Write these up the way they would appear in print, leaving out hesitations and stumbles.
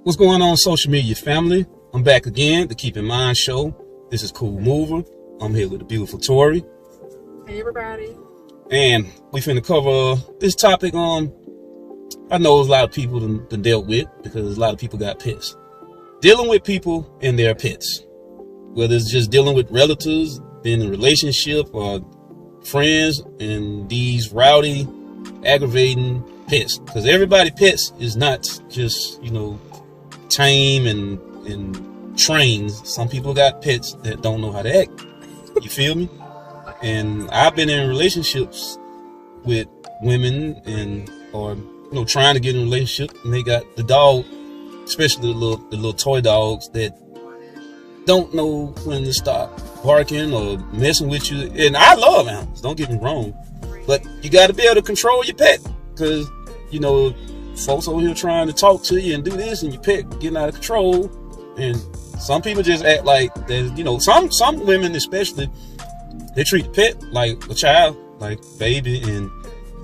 What's going on, social media family? I'm back again, the Keep in Mind show. This is Cool Mover. I'm here with the beautiful Tori. Hey everybody. And we finna cover this topic I know a lot of people done dealt with, because a lot of people got pets. Dealing with people and their pets. Whether it's just dealing with relatives, being in a relationship, or friends, and these rowdy, aggravating pets. Because everybody pets is not just, tame and trained. Some people got pets that don't know how to act. You feel me? And I've been in relationships with women or trying to get in a relationship, and they got the dog, especially the little toy dogs that don't know when to stop barking or messing with you. And I love animals, don't get me wrong, but you got to be able to control your pet, because folks over here trying to talk to you and do this, and your pet getting out of control. And some people just act like that. Some women especially, they treat the pet like a child, like baby, and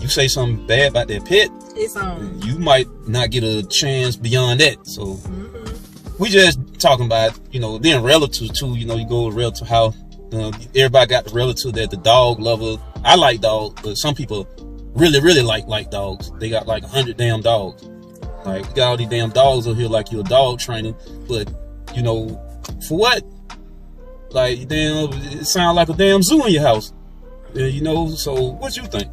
you say something bad about their pet, it's on. You might not get a chance beyond that. So we just talking about then relatives too. You go to a relative house. Everybody got the relative that the dog lover. I like dogs, but some people really like dogs. They got like 100 damn dogs. Like, you got all these damn dogs over here like you're a dog training, but for what? Like, damn, it sounds like a damn zoo in your house. So what you think?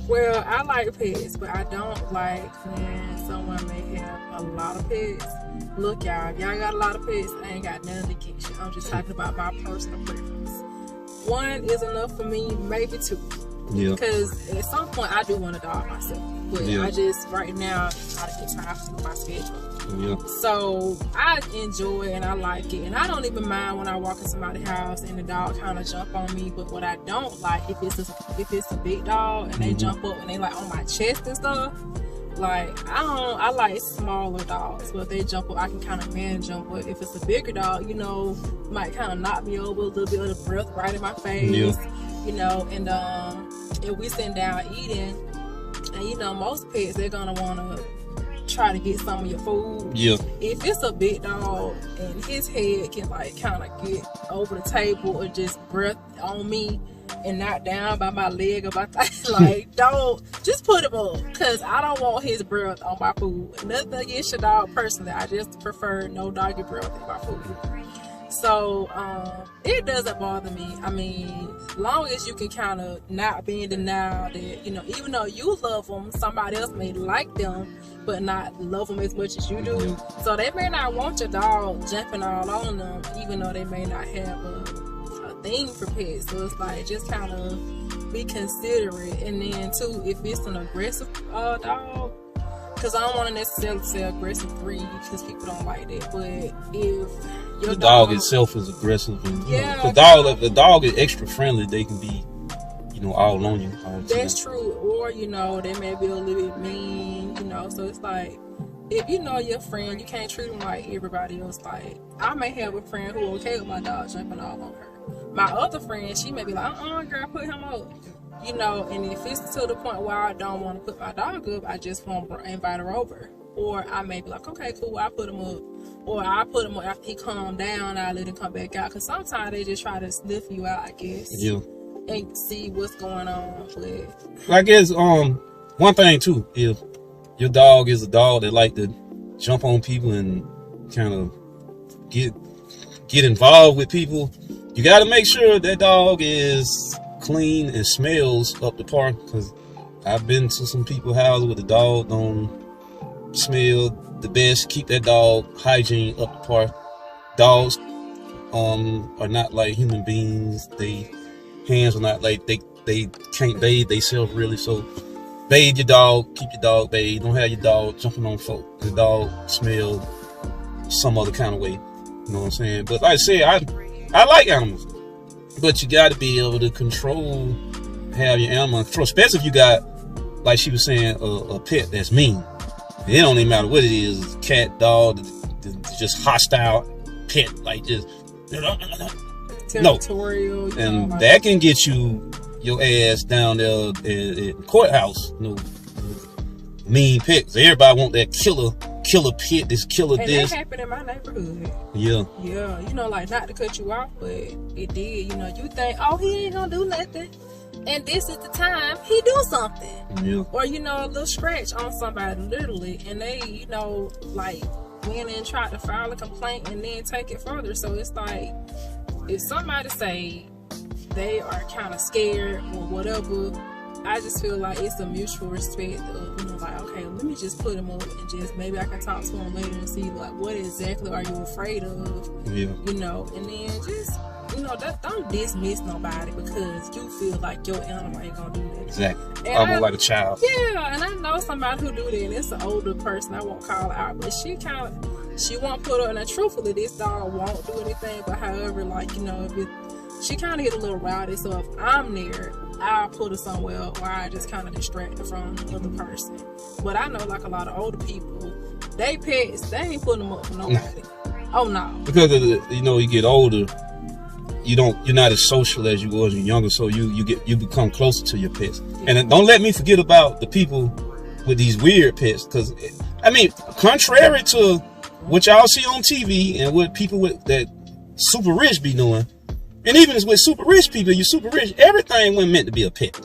Well, I like pets, but I don't like when someone may have a lot of pets. Look, y'all, if y'all got a lot of pets, I ain't got nothing against you. I'm just talking about my personal preference. One is enough for me, maybe two. Yeah. Because at some point I do want a dog myself, but I just right now try to get time to my schedule. Yeah. So I enjoy and I like it, and I don't even mind when I walk in somebody's house and the dog kind of jump on me. But what I don't like, if it's a big dog and they jump up and they like on my chest and stuff, like I like smaller dogs, but if they jump up, I can kind of manage them. But if it's a bigger dog, might kind of knock me over, a little bit of the breath right in my face, and if we sitting down eating, and most pets, they're gonna want to try to get some of your food. Yeah. If it's a big dog and his head can like kind of get over the table or just breath on me and not down by my leg or my thigh, like don't just put him up, because I don't want his breath on my food. Nothing against your dog personally, I just prefer no doggy breath in my food. So it doesn't bother me. I mean, long as you can kind of not be in denial that even though you love them, somebody else may like them but not love them as much as you do. So they may not want your dog jumping all on them, even though they may not have a thing for pets. So it's like, just kind of be considerate. And then too, if it's an aggressive dog, because I don't want to necessarily say aggressive breed, because people don't like that, but if your the dog itself is aggressive, and the dog is extra friendly, they can be all on you all the time. That's true. Or they may be a little bit mean, so it's like, if your friend, you can't treat them like everybody else. Like, I may have a friend who okay with my dog jumping all on her. My other friend, she may be like, girl, put him up. And if it's to the point where I don't want to put my dog up, I just won't invite her over. Or I may be like, okay, cool, I put him up. Or I put him up after he calmed down, I let him come back out. Because sometimes they just try to sniff you out, I guess. Yeah. And see what's going on. But I guess one thing too, if your dog is a dog that like to jump on people and kind of get involved with people, you got to make sure that dog is clean and smells up the park. Because I've been to some people's houses where the dog don't smell the best. Keep that dog hygiene up the park. Dogs are not like human beings. They hands are not like they can't bathe themselves really. So bathe your dog, keep your dog bathed. Don't have your dog jumping on folk. The dog smell some other kind of way. You know what I'm saying? But like I said, I like animals, but you got to be able to have your animal control, especially if you got, like she was saying, a pet that's mean. It don't even matter what it is, cat, dog, just hostile pet, like just territorial. And that can get your ass down there at the courthouse. Mean pets. Everybody want that killer pit, this killer and this. that happened in my neighborhood. Yeah. Yeah, you know, like, not to cut you off, but it did. You know, you think, oh, he ain't gonna do nothing, and this is the time he do something. Yeah. Or, you know, a little scratch on somebody, literally, and they, you know, like, went and tried to file a complaint and then take it further. So it's like, if somebody say they are kind of scared or whatever, I just feel like it's a mutual respect of, you know, like, okay, let me just put him up and just maybe I can talk to him later and see, like, what exactly are you afraid of? Yeah. You know, and then just, you know, don't dismiss nobody because you feel like your animal ain't gonna do that. Exactly. And Almost like a child. Yeah, and I know somebody who do that, and it's an older person, I won't call her out, but she won't put up, and truthfully, this dog won't do anything, but however, like, you know, she kind of get a little rowdy, so if I'm there, I'll put her somewhere where I just kind of distract her from the other person. But I know, like, a lot of older people, they pets, they ain't putting them up for nobody. Oh, no. Because of the, you know, you get older, you're not as social as you was when you're younger, so you become closer to your pets. Yeah. And don't let me forget about the people with these weird pets, because, I mean, contrary to what y'all see on TV and what people with that super rich be doing, and even with super rich people, you're super rich, everything wasn't meant to be a pet.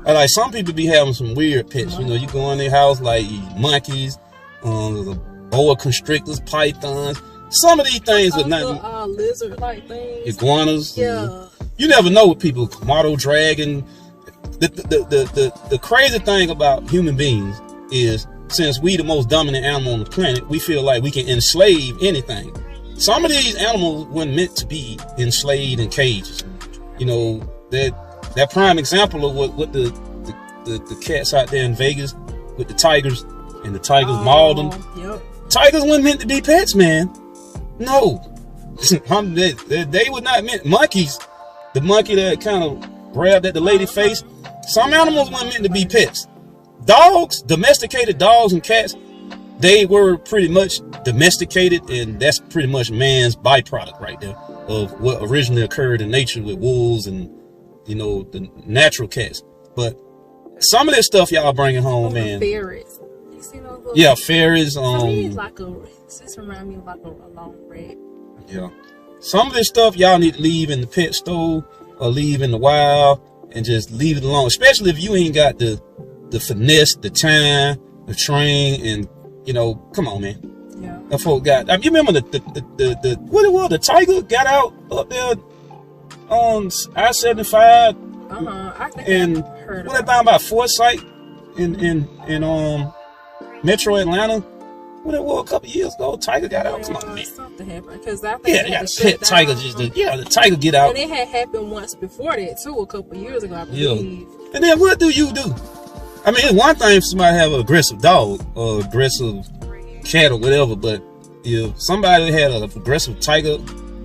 Like, some people be having some weird pets. You know, you go in their house, like monkeys, boa constrictors, pythons. Some of these things with nothing. Lizard-like things. Iguanas. Yeah. You never know what people, Komodo dragon. The crazy thing about human beings is, since we the most dominant animal on the planet, we feel like we can enslave anything. Some of these animals weren't meant to be enslaved in cages. You know, that prime example of what the cats out there in Vegas with the tigers, and the tigers mauled them. Yep. Tigers weren't meant to be pets, man. No. They were not meant. Monkeys, the monkey that kind of grabbed at the lady's face, some animals weren't meant to be pets. Dogs, domesticated dogs and cats, they were pretty much domesticated, and that's pretty much man's byproduct right there of what originally occurred in nature with wolves and, you know, the natural cats. But some of this stuff y'all bringing home, man. Ferrets. You see those little, yeah, ferrets. To me, this remind me of like a long rat. Yeah. Some of this stuff y'all need to leave in the pet store or leave in the wild and just leave it alone. Especially if you ain't got the finesse, the time, the train, and, you know, come on, man. Yeah. That folk got. You remember the what it was? The tiger got out up there on I-75. I think and I heard what about Forsyth in Metro Atlanta? What it was a couple years ago? Tiger got out. Come on, man. Something happened because I think they got a pet tiger. The tiger get out. And it had happened once before that too, a couple years ago, I believe. Yeah. And then what do you do? I mean, it's one thing for somebody to have an aggressive dog or aggressive cat or whatever, but if somebody had an aggressive tiger,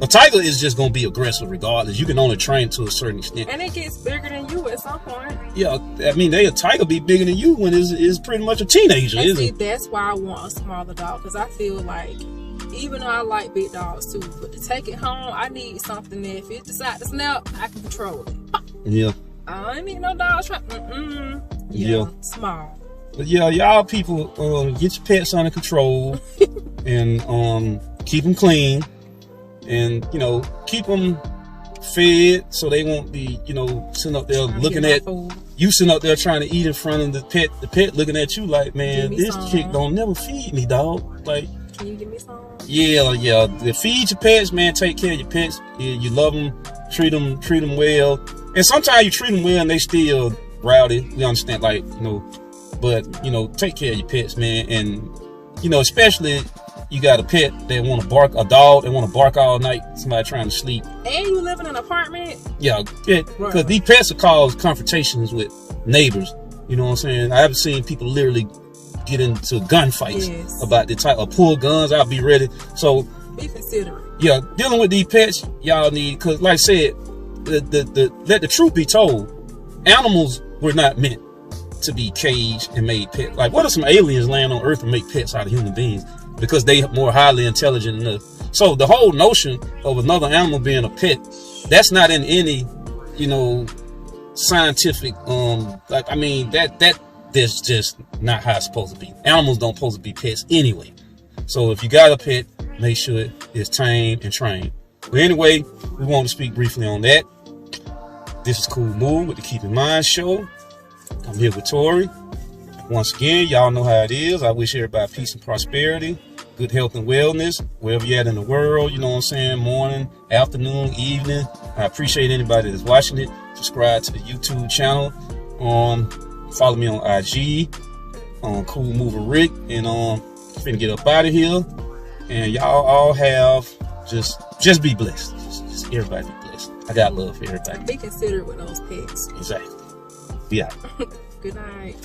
a tiger is just going to be aggressive regardless. You can only train to a certain extent. And it gets bigger than you at some point. Yeah, I mean, a tiger be bigger than you when it's pretty much a teenager, and isn't see, it? that's why I want a smaller dog, because I feel like, even though I like big dogs too, but to take it home, I need something that if it decides to snap, I can control it. Yeah. I ain't need no dog trap. Yeah, small. But yeah, y'all people, get your pets under control and keep them clean, and, you know, keep them fed so they won't be, you know, sitting up there looking at you, sitting up there trying to eat in front of the pet looking at you like, man, this chick don't never feed me, dog. Like, can you give me some? Yeah. Feed your pets, man. Take care of your pets. You love them, treat them well. And sometimes you treat them well and they still rowdy. We understand, like, you know, but, you know, take care of your pets, man. And, you know, especially you got a pet that want to bark, a dog that want to bark all night, somebody trying to sleep. And you live in an apartment? Yeah, because these pets will cause confrontations with neighbors. You know what I'm saying? I haven't seen people literally get into gunfights about the type of pull guns. I'll be ready. So be considerate. Yeah, dealing with these pets, y'all need, because like I said, let the truth be told, animals were not meant to be caged and made pets. Like, what if some aliens land on Earth and make pets out of human beings because they more highly intelligent than us? So the whole notion of another animal being a pet, that's not in any, you know, scientific, like, I mean, that that's just not how it's supposed to be. Animals don't supposed to be pets anyway. So if you got a pet, make sure it's tamed and trained. But anyway, we want to speak briefly on that. This is Cool Move with the Keep in Mind show. I'm here with Tori. Once again, y'all know how it is. I wish everybody peace and prosperity, good health and wellness, wherever you're at in the world, you know what I'm saying, morning, afternoon, evening. I appreciate anybody that's watching it. Subscribe to the YouTube channel. Follow me on IG, on Cool Mover Rick, and finna get up out of here. And y'all all have just be blessed. Just everybody be blessed. I got love for everybody. Be considerate with those pets. Exactly. Be out. Good night.